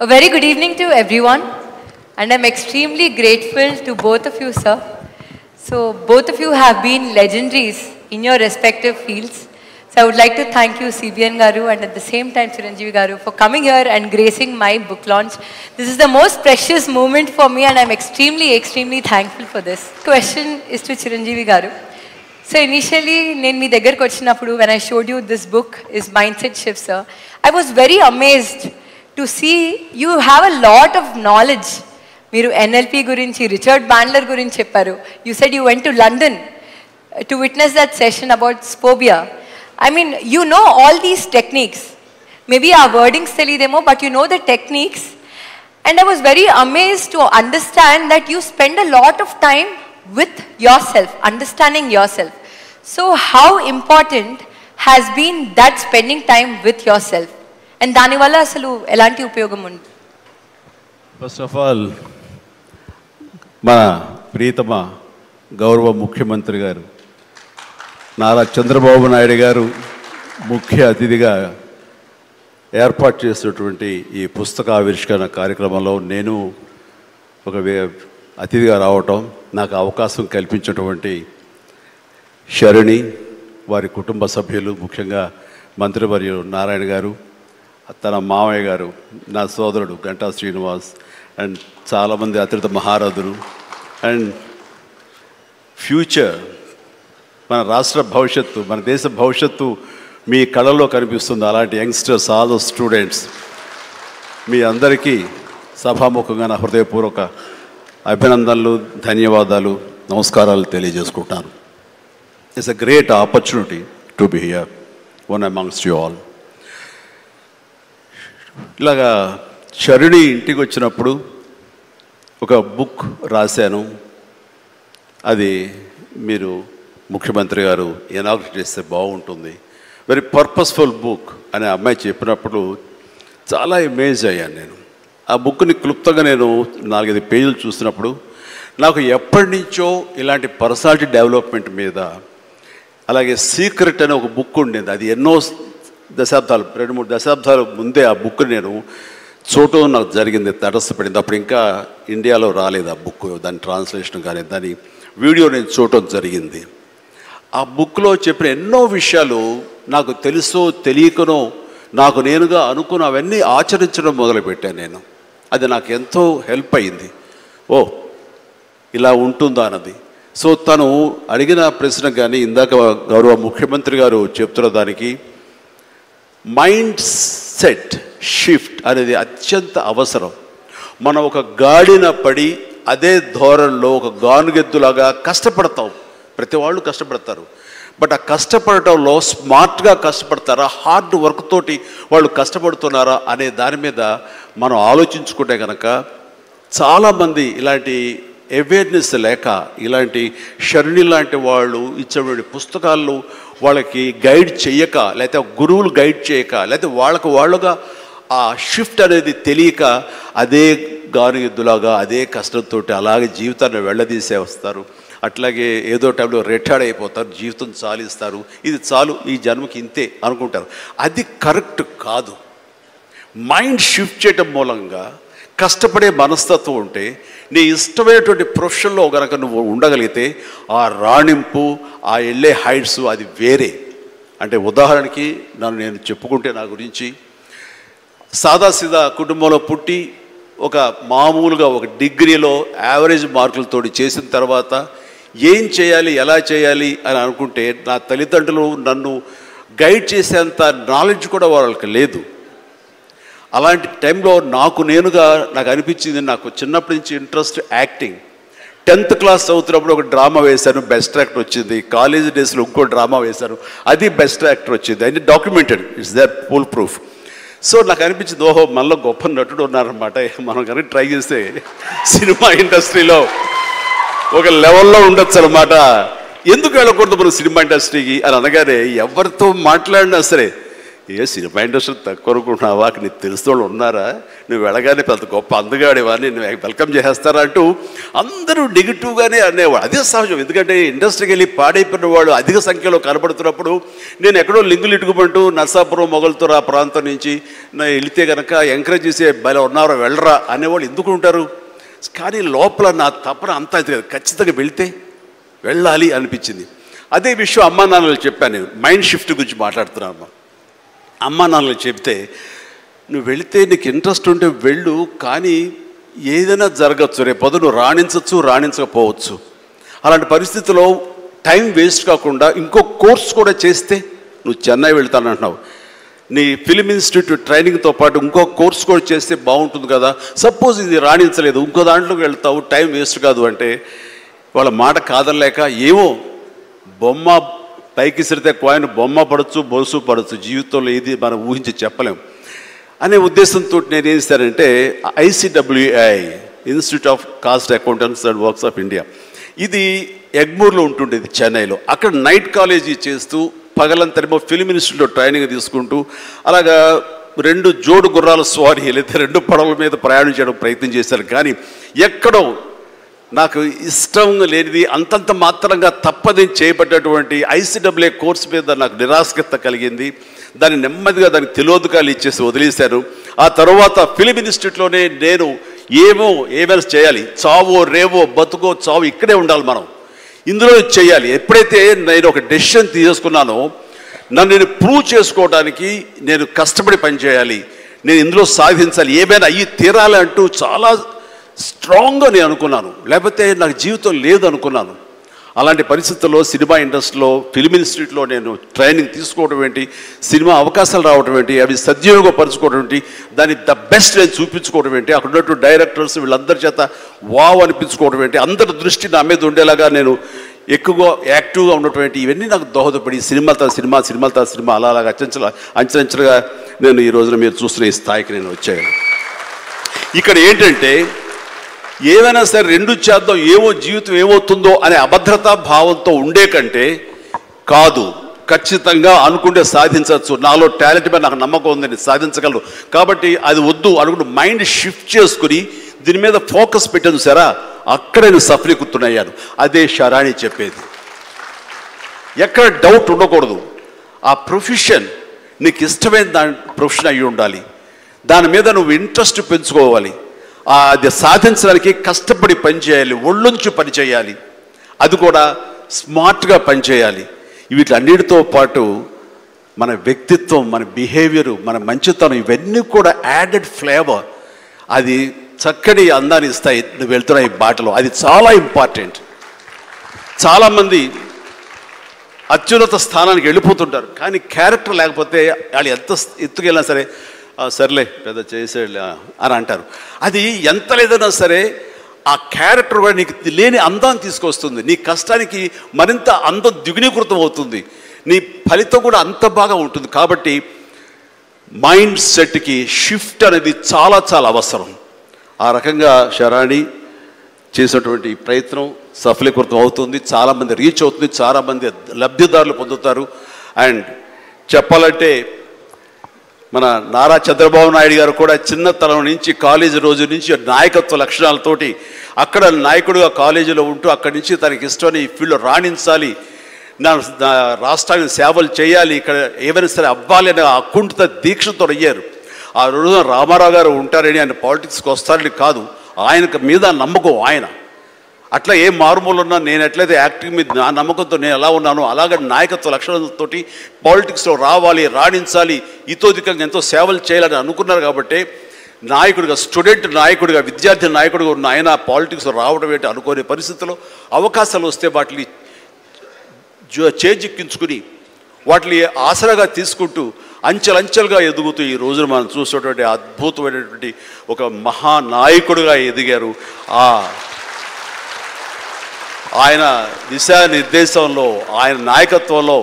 A very good evening to everyone, and I'm extremely grateful to both of you, sir. So, both of you have been legendaries in your respective fields. So, I would like to thank you, CBN Garu, and at the same time, Chiranjeevi Garu, for coming here and gracing my book launch. This is the most precious moment for me, and I'm extremely thankful for this. Question is to Chiranjeevi Garu. So, initially, when I showed you this book, is Mindset Shift, sir, I was very amazed to see you have a lot of knowledge. Meeru NLP gurinchi, Richard Bandler gurinchi chepparu. You said you went to London to witness that session about Spobia. I mean, you know all these techniques. Maybe our wordings telidemo, but you know the techniques. And I was very amazed to understand that you spend a lot of time with yourself, understanding yourself. So how important has been that spending time with yourself? And దాని వల్ల అసలు ఎలాంటి ఉపయోగం ఉంది? First of all మన ప్రియతమ గౌరవ ముఖ్యమంత్రి గారు నారా చంద్రబాబు నాయుడు గారు ముఖ్య అతిథిగా ఏర్పాటు చేసినటువంటి ఈ పుస్తక ఆవిష్కరణ కార్యక్రమంలో నేను ఒక అతిథిగా రావటం నాకు అవకాశం కల్పించినటువంటి శరణి వారి కుటుంబ సభ్యులు ముఖ్యంగా మంత్రివర్యులు నారాయణ గారు తన మామయ్య గారు నా సోదరుడు గంటా శ్రీనివాస్ అండ్ చాలామంది అతిథి మహారథులు అండ్ ఫ్యూచర్ మన రాష్ట్ర భవిష్యత్తు మన దేశ భవిష్యత్తు మీ కళల్లో కనిపిస్తుంది అలాంటి యంగ్స్టర్స్ ఆల్ ద స్టూడెంట్స్ మీ అందరికీ సభాముఖంగా నా హృదయపూర్వక అభినందనలు ధన్యవాదాలు నమస్కారాలు తెలియజేసుకుంటాను. It's a great opportunity to be here one amongst you all. ఇలాగా శరణి ఇంటికి వచ్చినప్పుడు ఒక బుక్ రాశాను, అది మీరు ముఖ్యమంత్రి గారు ఇనాగ్రేట్ చేస్తే బాగుంటుంది, వెరీ పర్పస్ఫుల్ బుక్ అని అమ్మాయి చెప్పినప్పుడు చాలా అమేజ్ అయ్యాను నేను. ఆ బుక్ని క్లుప్తంగా నేను 4-5 పేజీలు చూసినప్పుడు నాకు ఎప్పటి నుంచో ఇలాంటి పర్సనాలిటీ డెవలప్మెంట్ మీద, అలాగే సీక్రెట్ అనే ఒక బుక్ ఉండేది, అది ఎన్నో దశాబ్దాలు 2-3 దశాబ్దాల ముందే ఆ బుక్ నేను చూడటం నాకు జరిగింది, తటస్థపడింది. అప్పుడు ఇంకా ఇండియాలో రాలేదు ఆ బుక్, దాని ట్రాన్స్లేషన్ కానీ దాని వీడియో నేను చూడటం జరిగింది. ఆ బుక్లో చెప్పిన ఎన్నో విషయాలు నాకు తెలుసో తెలియకనో నాకు నేనుగా అనుకుని అవన్నీ ఆచరించడం మొదలుపెట్టాను నేను. అది నాకు ఎంతో హెల్ప్ అయింది. ఓ ఇలా ఉంటుందా అన్నది. సో తను అడిగిన ప్రశ్న కానీ ఇందాక గౌరవ ముఖ్యమంత్రి గారు చెప్తున్న దానికి మైండ్ సెట్ షిఫ్ట్ అనేది అత్యంత అవసరం. మనం ఒక గాడిన పడి అదే ధోరణిలో ఒక గానుగెద్దులాగా కష్టపడతాం, ప్రతి వాళ్ళు కష్టపడతారు. బట్ ఆ కష్టపడటంలో స్మార్ట్గా కష్టపడతారా, హార్డ్ వర్క్ తోటి వాళ్ళు కష్టపడుతున్నారా అనే దాని మీద మనం ఆలోచించుకుంటే కనుక చాలామంది ఇలాంటి అవేర్నెస్ లేక ఇలాంటి శరణి లాంటి వాళ్ళు ఇచ్చేటువంటి పుస్తకాలు వాళ్ళకి గైడ్ చేయక, లేకపోతే గురువులు గైడ్ చేయక, లేకపోతే వాళ్ళుగా ఆ షిఫ్ట్ అనేది తెలియక అదే గానుగెద్దులాగా అదే కష్టంతో అలాగే జీవితాన్ని వెళ్ళదీసే వస్తారు. అట్లాగే ఏదో టైంలో రిటైర్డ్ అయిపోతారు, జీవితం చాలిస్తారు, ఇది చాలు ఈ జన్మకి ఇంతే అనుకుంటారు. అది కరెక్ట్ కాదు. మైండ్ షిఫ్ట్ చేయటం మూలంగా కష్టపడే మనస్తత్వం ఉంటే నీ ఇష్టమైనటువంటి ప్రొఫెషన్లో కనుక నువ్వు ఉండగలిగితే ఆ రాణింపు, ఆ వెళ్ళే హైట్స్ అది వేరే. అంటే ఉదాహరణకి నేను చెప్పుకుంటే నా గురించి సాదాసీదా కుటుంబంలో పుట్టి ఒక మామూలుగా ఒక డిగ్రీలో యావరేజ్ మార్కులతో చేసిన తర్వాత ఏం చేయాలి ఎలా చేయాలి అని అనుకుంటే నా తల్లిదండ్రులు నన్ను గైడ్ చేసేంత నాలెడ్జ్ కూడా వాళ్ళకి లేదు. అలాంటి టైంలో నాకు అనిపించింది, నాకు చిన్నప్పటి నుంచి ఇంట్రెస్ట్ యాక్టింగ్. 10th క్లాస్ చదువుతున్నప్పుడు ఒక డ్రామా వేశాను, బెస్ట్ యాక్టర్ వచ్చింది. కాలేజ్ డేస్లో ఇంకో డ్రామా వేశాను, అది బెస్ట్ యాక్టర్ వచ్చింది. అది documented, it's that full proof. So నాకు అనిపించింది, ఓహో మనలో గొప్ప నటుడు ఉన్నారనమాట, మనం కనుక ట్రై చేస్తే సినిమా ఇండస్ట్రీలో ఒక లెవెల్లో ఉండొచ్చు అనమాట. ఎందుకు వెళ్ళకూడదు మనం సినిమా ఇండస్ట్రీకి అని అనగానే ఎవరితో మాట్లాడినా సరే ఏ సినిమా ఇండస్ట్రీ తక్కువ అనుకుంటున్నావా, నీకు తెలిసిన వాళ్ళు ఉన్నారా, నువ్వు వెళ్ళగానే పెద్ద గొప్ప అందగాడివా, నేను వెల్కమ్ చేస్తారా అంటూ అందరూ నెగిటివ్గానే అనేవాడు. అదే సహజం, ఎందుకంటే ఇండస్ట్రీకి వెళ్ళి పాడైపోయిన వాళ్ళు అధిక సంఖ్యలో కనబడుతున్నప్పుడు నేను ఎక్కడో లింగులు ఇటుకుమంటూ నర్సాపురం మొగల్తూరు ఆ ప్రాంతం నుంచి వెళితే కనుక ఎంకరేజ్ చేసే బయలు ఉన్నారో వెళ్ళరా అనేవాళ్ళు ఎందుకు ఉంటారు. కానీ లోపల నా తపన అంతా ఖచ్చితంగా వెళితే వెళ్ళాలి అనిపించింది. అదే విషయం అమ్మా నాన్నలు చెప్పాను. నేను మైండ్ షిఫ్ట్ గురించి మాట్లాడుతున్నాను. అమ్మా నాన్నలు చెప్తే నువ్వు వెళితే నీకు ఇంట్రెస్ట్ ఉంటే వెళ్ళు, కానీ ఏదైనా జరగచ్చు, రేపు పొద్దున నువ్వు రాణించవచ్చు రాణించకపోవచ్చు. అలాంటి పరిస్థితిలో టైం వేస్ట్ కాకుండా ఇంకో కోర్స్ కూడా చేస్తే నువ్వు చెన్నై వెళ్తానంటున్నావు, నీ ఫిలిం ఇన్స్టిట్యూట్ ట్రైనింగ్తో పాటు ఇంకో కోర్స్ కూడా చేస్తే బాగుంటుంది కదా. సపోజ్ ఇది రాణించలేదు, ఇంకో దాంట్లోకి వెళ్తావు, టైం వేస్ట్ కాదు అంటే వాళ్ళ మాట కాదనలేక ఏమో బొమ్మ పైకి సిరితే కాయిన్ బొమ్మ పడవచ్చు బొలుసు పడవచ్చు, జీవితంలో ఏది మనం ఊహించి చెప్పలేం అనే ఉద్దేశంతో నేను ఏం చేశానంటే ICWI institute of cost accountants and works of India, ఇది ఎగ్మూర్లో ఉంటుండేది చెన్నైలో. అక్కడ నైట్ కాలేజీ చేస్తూ పగలంతరేమో ఫిలిం ఇన్స్టిట్యూట్లో ట్రైనింగ్ తీసుకుంటూ అలాగా 2 జోడు గుర్రాల స్వారీ లేదా 2 పడవల మీద ప్రయాణం చేయడం ప్రయత్నం చేశారు. కానీ ఎక్కడో నాకు ఇష్టం లేనిది అంతంత మాత్రంగా తప్పదని చేయబడ్డటువంటి ICWI కోర్సు మీద నాకు నిరాశక్త కలిగింది. దాన్ని నెమ్మదిగా దానికి తెలియదుకాలు ఇచ్చేసి వదిలేశాను. ఆ తర్వాత ఫిలిం ఇన్స్టిట్యూట్లోనే నేను ఏమైనా చేయాలి, చావో రేవో బతుకో చావు ఇక్కడే ఉండాలి, మనం ఇందులో చేయాలి. ఎప్పుడైతే నేను ఒక డెసిషన్ తీసుకున్నానో నన్ను నేను ప్రూవ్ చేసుకోవడానికి నేను కష్టపడి పనిచేయాలి, నేను ఇందులో సాధించాలి, ఏమైనా అయ్యి తీరాలి అంటూ చాలా స్ట్రాంగ్గా నేను అనుకున్నాను. లేకపోతే నాకు జీవితం లేదు అనుకున్నాను. అలాంటి పరిస్థితుల్లో సినిమా ఇండస్ట్రీలో ఫిలిం ఇన్స్టిట్యూట్లో నేను ట్రైనింగ్ తీసుకోవడం ఏంటి, సినిమా అవకాశాలు రావడం ఏంటి, అవి సద్వినియోగపరచుకోవడం ఏంటి, దాన్ని ద బెస్ట్ నేను చూపించుకోవడం ఏంటి, అక్కడ ఉన్నటువంటి డైరెక్టర్స్ వీళ్ళందరి చేత వావ్ అనిపించుకోవడం ఏంటి, అందరి దృష్టి నా మీద ఉండేలాగా నేను ఎక్కువగా యాక్టివ్గా ఉన్నటువంటి ఇవన్నీ నాకు దోహదపడి సినిమాలతో సినిమా అలాగా అంచెలంచెలుగా నేను ఈ రోజున మీరు చూస్తున్న ఈ స్థాయికి నేను వచ్చాను. ఇక్కడ ఏంటంటే ఏదైనా సరే 2 చేద్దాం, జీవితం ఏమవుతుందో అనే అభద్రతా భావంతో ఉండే కంటే కాదు, ఖచ్చితంగా అనుకుంటే సాధించవచ్చు, నాలో టాలెంట్ మీద నాకు నమ్మకం ఉందని సాధించగలరు, కాబట్టి అది వద్దు అనుకుంటూ మైండ్ షిఫ్ట్ చేసుకుని దీని మీద ఫోకస్ పెట్టాను సరే, అక్కడ నేను సఫలీకృతునయ్యాను. అదే శరాణి చెప్పేది. ఎక్కడ డౌట్ ఉండకూడదు. ఆ ప్రొఫెషన్ నీకు ఇష్టమైన ప్రొఫెషన్ అయ్యి ఉండాలి, దాని మీద నువ్వు ఇంట్రెస్ట్ పెంచుకోవాలి, అది సాధించడానికి కష్టపడి పనిచేయాలి, ఒళ్ళుంచి పనిచేయాలి, అది కూడా స్మార్ట్గా పనిచేయాలి. వీటన్నిటితో పాటు మన వ్యక్తిత్వం, మన బిహేవియరు, మన మంచితనం ఇవన్నీ కూడా యాడెడ్ ఫ్లేవర్, అది చక్కటి అందాన్ని ఇస్తాయి నువ్వు వెళ్తున్న ఈ బాటలో. అది చాలా ఇంపార్టెంట్. చాలామంది అత్యున్నత స్థానానికి వెళ్ళిపోతుంటారు, కానీ క్యారెక్టర్ లేకపోతే వాళ్ళు ఎంత ఎత్తుకెళ్ళినా సరే సర్లే పెద్ద చేసేళ్ళ అని అంటారు. అది ఎంత లేదన్నా సరే ఆ క్యారెక్టర్ కూడా నీకు లేని అందాన్ని తీసుకొస్తుంది, నీ కష్టానికి మరింత అందం ద్విగుణీకృతం అవుతుంది, నీ ఫలితం కూడా అంత బాగా ఉంటుంది. కాబట్టి మైండ్ సెట్కి షిఫ్ట్ అనేది చాలా చాలా అవసరం. ఆ రకంగా శరాణి చేసినటువంటి ప్రయత్నం సఫలీకృతం అవుతుంది, చాలామంది రీచ్ అవుతుంది, చాలామంది లబ్ధిదారులు పొందుతారు. అండ్ చెప్పాలంటే మన నారా చంద్రబాబు నాయుడు గారు కూడా చిన్నతనం నుంచి కాలేజీ రోజు నుంచి నాయకత్వ లక్షణాలతోటి అక్కడ నాయకుడిగా కాలేజీలో ఉంటూ అక్కడి నుంచి తనకి ఇష్టమని ఈ ఫీల్డ్లో రాణించాలి, నా రాష్ట్రానికి సేవలు చేయాలి, ఇక్కడ ఏమైనా సరే అవ్వాలి అనే అకుంఠిత దీక్షతో అయ్యారు. ఆ రోజున రామారావు గారు ఉంటారని ఆయన పాలిటిక్స్కి వస్తారని కాదు, ఆయనకు మీద నమ్మకం. ఆయన అట్లా ఏ మారుమూలు ఉన్నా నేను ఎట్లయితే యాక్టింగ్ మీద నా నమ్మకంతో నేను ఎలా ఉన్నానో అలాగే నాయకత్వ లక్షణాలతో పాలిటిక్స్లో రావాలి, రాణించాలి, ఇతోధికంగా ఎంతో సేవలు చేయాలని అనుకున్నారు. కాబట్టి నాయకుడిగా, స్టూడెంట్ నాయకుడిగా, విద్యార్థి నాయకుడిగా ఉన్న ఆయన పాలిటిక్స్లో రావడం ఏంటి అనుకోని పరిస్థితుల్లో అవకాశాలు వస్తే వాటిని చేజిక్కించుకుని వాటిని ఆసరాగా తీసుకుంటూ అంచెలంచెలుగా ఎదుగుతూ ఈ రోజున మనం చూసేటువంటి అద్భుతమైనటువంటి ఒక మహానాయకుడిగా ఎదిగారు. ఆయన దిశానిర్దేశంలో, ఆయన నాయకత్వంలో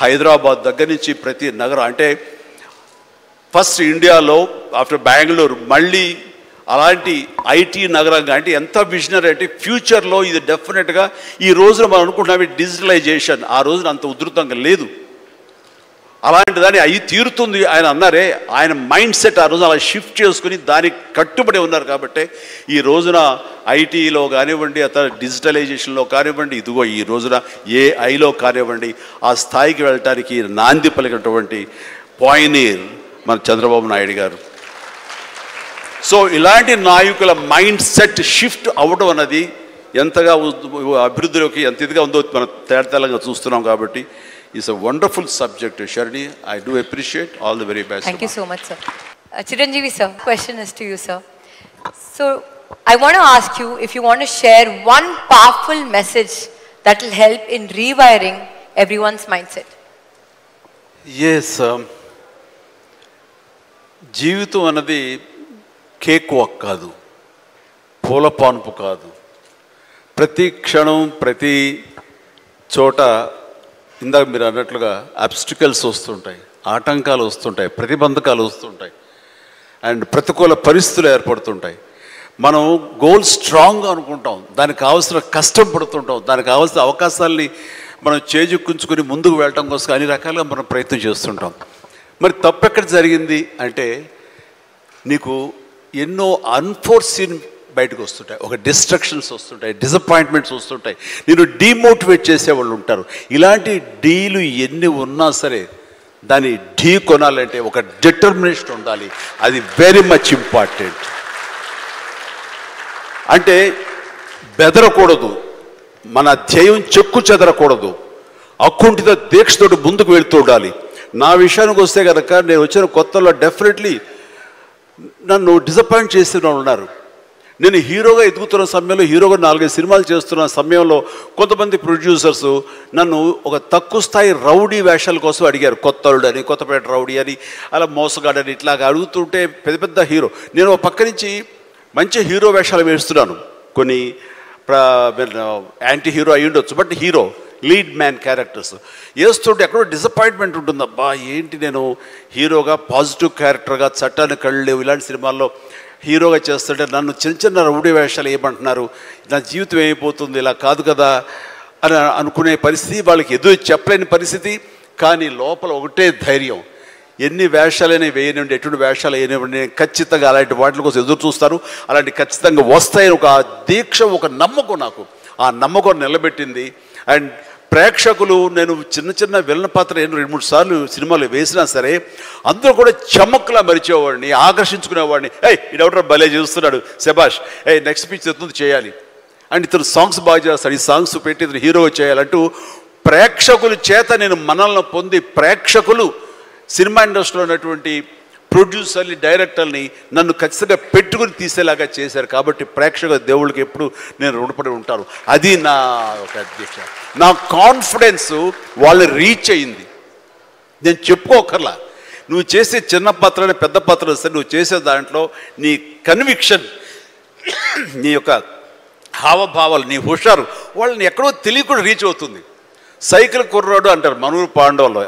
హైదరాబాద్ దగ్గర నుంచి ప్రతి నగరం, అంటే ఫస్ట్ ఇండియాలో ఆఫ్టర్ బెంగళూరు మళ్ళీ అలాంటి ఐటీ నగరంగా, అంటే ఎంత విజనరీ అంటే ఫ్యూచర్లో ఇది డెఫినెట్గా ఈ రోజున మనం అనుకుంటున్నాం డిజిటలైజేషన్, ఆ రోజున అంత ఉధృతంగా లేదు. అలాంటి దాన్ని అయి తీరుతుంది ఆయన అన్నారే, ఆయన మైండ్ సెట్ ఆ రోజు అలా షిఫ్ట్ చేసుకుని దానికి కట్టుబడి ఉన్నారు కాబట్టి ఈ రోజున ఐటీలో కానివ్వండి, అతను డిజిటలైజేషన్లో కానివ్వండి, ఇదిగో ఈ రోజున ఏఐలో కానివ్వండి, ఆ స్థాయికి వెళ్ళటానికి నాంది పలికినటువంటి పాయనీర్ మన చంద్రబాబు నాయుడు గారు. సో ఇలాంటి నాయకుల మైండ్ సెట్ షిఫ్ట్ అవ్వడం అన్నది ఎంతగా అభివృద్ధిలోకి ఎంత ఇదిగా ఉందో మనం తేటతెల్లంగా చూస్తున్నాం కాబట్టి it's a wonderful subject, Sharni. I do appreciate. All the very best. Thank you so much, sir. Chiranjeevi sir, question is to you, sir. So I want to ask you if you want to share one powerful message that will help in rewiring everyone's mindset. Yes. జీవితం అన్నది cake walk కాదు, పూల పాన్పు కాదు. ప్రతి క్షణం ప్రతి చోట ఇందాక మీరు అన్నట్లుగా అబ్స్టికల్స్ వస్తుంటాయి, ఆటంకాలు వస్తుంటాయి, ప్రతిబంధకాలు వస్తుంటాయి, అండ్ ప్రతికూల పరిస్థితులు ఏర్పడుతుంటాయి. మనం గోల్ స్ట్రాంగ్గా అనుకుంటాం, దానికి కావాల్సిన కష్టం పడుతుంటాం, దానికి కావాల్సిన అవకాశాలని మనం చేజెక్కించుకొని ముందుకు వెళ్ళటం కోసం అన్ని రకాలుగా మనం ప్రయత్నం చేస్తుంటాం. మరి తప్పు ఎక్కడ జరిగింది అంటే నీకు ఎన్నో అన్ఫోర్సీన్ బయటకు వస్తుంటాయి, ఒక డిస్ట్రక్షన్స్ వస్తుంటాయి, డిసప్పాయింట్మెంట్స్ వస్తుంటాయి, నేను డీమోటివేట్ చేసేవాళ్ళు ఉంటారు. ఇలాంటి డీలు ఎన్ని ఉన్నా సరే దాన్ని ఢీ కొనాలంటే ఒక డిటర్మినేషన్ ఉండాలి. అది వెరీ మచ్ ఇంపార్టెంట్. అంటే బెదరకూడదు, మన ధ్యేయం చెక్కు చెదరకూడదు, అకుంఠిత దీక్షతోటి ముందుకు వెళుతూ ఉండాలి. నా విషయానికి వస్తే కనుక నేను వచ్చిన కొత్తలో డెఫినెట్లీ నన్ను డిసప్పాయింట్ చేసిన వాళ్ళు ఉన్నారు. నేను హీరోగా ఎదుగుతున్న సమయంలో, హీరోగా 4-5 సినిమాలు చేస్తున్న సమయంలో కొంతమంది ప్రొడ్యూసర్స్ నన్ను ఒక తక్కువ స్థాయి రౌడీ వేషాల కోసం అడిగారు. కొత్తలుడు అని, కొత్తపేట రౌడీ అని, అలా మోసగాడని ఇట్లాగా అడుగుతుంటే పెద్ద పెద్ద హీరో, నేను ఒక పక్క నుంచి మంచి హీరో వేషాలు వేస్తున్నాను. కొన్ని యాంటీ హీరో అయి ఉండొచ్చు, but hero lead man characters వేస్తుంటే ఎక్కడో డిసప్పాయింట్మెంట్ ఉంటుంది. అబ్బా ఏంటి నేను హీరోగా పాజిటివ్ క్యారెక్టర్గా, చట్టాన్ని కళ్ళు లేవు ఇలాంటి సినిమాల్లో హీరోగా చేస్తుంటే నన్ను చిన్న చిన్న రౌడీ వేషాలు ఏమంటున్నారు, నా జీవితం ఏమైపోతుంది, ఇలా కాదు కదా అని అనుకునే పరిస్థితి, వాళ్ళకి ఎదురు చెప్పలేని పరిస్థితి. కానీ లోపల ఒకటే ధైర్యం, ఎన్ని వేషాలైనా వేయనివ్వండి, ఎటువంటి వేషాలు వేయనివ్వండి, నేను ఖచ్చితంగా అలాంటి వాటి కోసం ఎదురు చూస్తాను, అలాంటి ఖచ్చితంగా వస్తాయని ఒక దీక్ష, ఒక నమ్మకం నాకు. ఆ నమ్మకం నిలబెట్టింది. అండ్ ప్రేక్షకులు, నేను చిన్న చిన్న విలన పాత్ర 2-3 సార్లు సినిమాలు వేసినా సరే అందరూ కూడా చమక్లా మరిచేవాడిని, ఆకర్షించుకునేవాడిని. ఇడెవడో భలే చేస్తున్నాడు, శబాష్, నెక్స్ట్ పిక్చర్ ఎత్తుంది చేయాలి, అండ్ ఇతను సాంగ్స్ బాగా చేస్తాడు, ఈ సాంగ్స్ పెట్టి ఇతను హీరోగా చేయాలంటూ ప్రేక్షకుల చేత నేను మనల్ని పొంది, ప్రేక్షకులు సినిమా ఇండస్ట్రీలో ఉన్నటువంటి ప్రొడ్యూసర్ని, డైరెక్టర్ని నన్ను ఖచ్చితంగా పెట్టుకుని తీసేలాగా చేశారు. కాబట్టి ప్రేక్షక దేవుళ్ళకి ఎప్పుడు నేను రుణపడి ఉంటాను. అది నా ఒక అధ్యక్ష, నా కాన్ఫిడెన్స్ వాళ్ళని రీచ్ అయింది. నేను చెప్పుకోకర్లా, నువ్వు చేసే చిన్న పాత్ర పెద్ద పాత్ర సరే, నువ్వు చేసే దాంట్లో నీ కన్విక్షన్, నీ యొక్క హావభావాలు, నీ హుషారు వాళ్ళని ఎక్కడో తెలియకుండా రీచ్ అవుతుంది. సైకిల్ కుర్రాడు అంటారు మనూరు పాండవులు,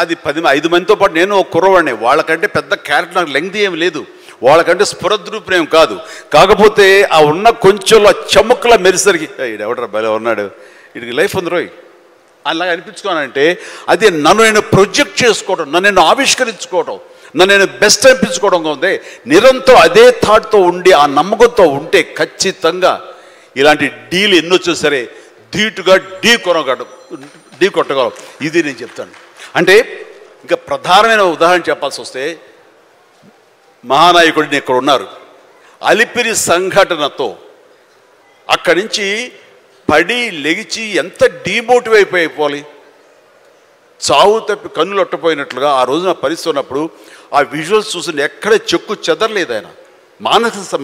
అది 5 మందితో పాటు నేను ఒక కుర్రవాడిని. వాళ్ళకంటే పెద్ద క్యారెక్టర్ నాకు లెంగ్తీ ఏమి లేదు, వాళ్ళకంటే స్ఫురద్రూపేం కాదు. కాకపోతే ఆ ఉన్న కొంచెంలో చముక్కలా మెరిసరికి ఎవడరా భలే ఉన్నాడు, వీడికి లైఫ్ ఉంది రోయ్ అలాగా అనిపించుకోనంటే అది నన్ను నేను ప్రొజెక్ట్ చేసుకోవడం, నన్ను నేను ఆవిష్కరించుకోవడం, నన్ను నేను బెస్ట్ అనిపించుకోవడం ఉంది. నిరంతరం అదే థాట్తో ఉండి, ఆ నమ్మకంతో ఉంటే ఖచ్చితంగా ఇలాంటి డీలు ఎన్నొచ్చో సరే ధీటుగా ఢీ కొట్టగలం. ఇది నేను చెప్తాను. అంటే ఇంకా ప్రధానమైన ఉదాహరణ చెప్పాల్సి వస్తే, మహానాయకుడిని ఇక్కడ ఉన్నారు, అలిపిరి సంఘటనతో అక్కడి నుంచి పడి లెగిచి ఎంత డీమోటివేట్ అయిపోవాలి, చావు తప్పి కన్నులు అట్టపోయినట్లుగా ఆ రోజున పరిస్థితి ఉన్నప్పుడు ఆ విజువల్స్ చూసి ఎక్కడ చెక్కు చెదరలేదు. ఆయన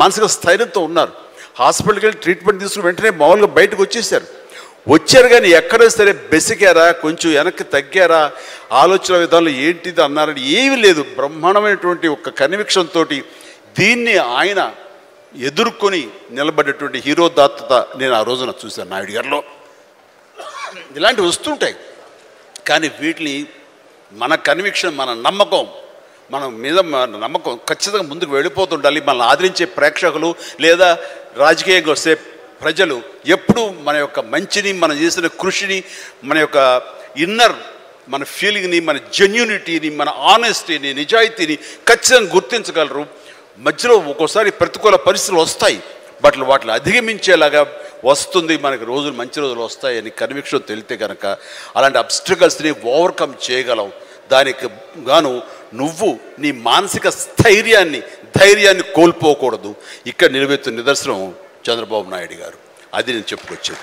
మానసిక స్థైర్యంతో ఉన్నారు. హాస్పిటల్కి వెళ్ళి ట్రీట్మెంట్ తీసుకుని వెంటనే మామూలుగా బయటకు వచ్చారు. కానీ ఎక్కడో సరే బెసికారా, కొంచెం వెనక్కి తగ్గారా, ఆలోచన విధానంలో ఏంటిది అన్నారని ఏమీ లేదు. బ్రహ్మాండమైనటువంటి ఒక కన్విక్షన్ తోటి దీన్ని ఆయన ఎదుర్కొని నిలబడేటువంటి హీరో దాత్తత నేను ఆ రోజున చూశాను నాయుడు గారిలో. ఇలాంటివి వస్తుంటాయి, కానీ వీటిని మన కన్విక్షన్, మన నమ్మకం, మన మీద నమ్మకం ఖచ్చితంగా ముందుకు వెళ్ళిపోతుండాలి. మనల్ని ఆదరించే ప్రేక్షకులు లేదా రాజకీయంగా వస్తే ప్రజలు ఎప్పుడూ మన యొక్క మంచిని, మనం చేసిన కృషిని, మన యొక్క ఇన్నర్ మన ఫీలింగ్ని, మన జెన్యూనిటీని, మన ఆనెస్టీని, నిజాయితీని ఖచ్చితంగా గుర్తించగలరు. మధ్యలో ఒక్కోసారి ప్రతికూల పరిస్థితులు వస్తాయి, బట్ వాటిని అధిగమించేలాగా వస్తుంది, మనకి రోజులు మంచి రోజులు వస్తాయని కన్విక్షన్ తెలితే కనుక అలాంటి అబ్స్ట్రకల్స్ని ఓవర్కమ్ చేయగలం. దానికి గాను నువ్వు నీ మానసిక ధైర్యాన్ని కోల్పోకూడదు. ఇక్కడ నిలబెత్తున్న నిదర్శనం చంద్రబాబు నాయుడు గారు. అది నేను చెప్పుకొచ్చాను.